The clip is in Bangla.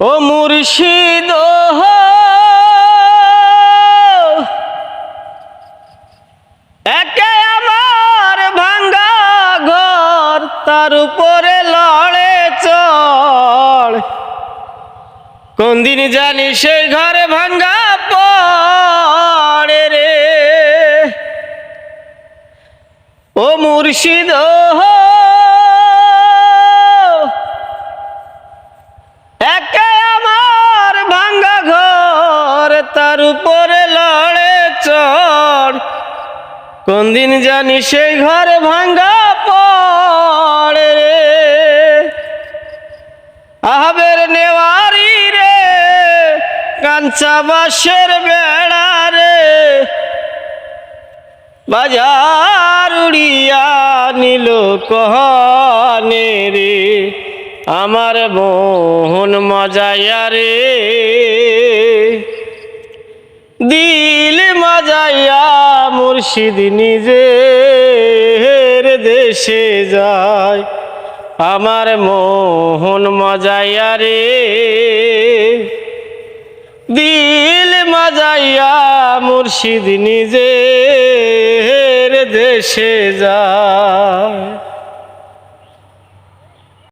ও মুর্শিদ একে আমার ভাঙ্গা ঘর তার উপরে লড়ে চড় কোন দিন জানি সেই ঘরে ভাঙ্গা পড়ে রে ও মুর্শিদ একে আমার ভাঙ্গা ঘর তার উপরে লড়ে চড় কোন দিন জানি সেই ঘরে ভাঙ্গা পড়ে রে আহবের নেওয়ারি রে কাঞ্চা বাঁশের বেড়া রে বাজার উড়িয়া নিল কহনে রে আমার মোহন মজাইয়া রে দিল মজাইয়া মুর্শিদ নিজের দেশে যায় আমার মোহন মজাইয়া রে দিল মজাইয়া মুর্শিদ নিজের দেশে যায়।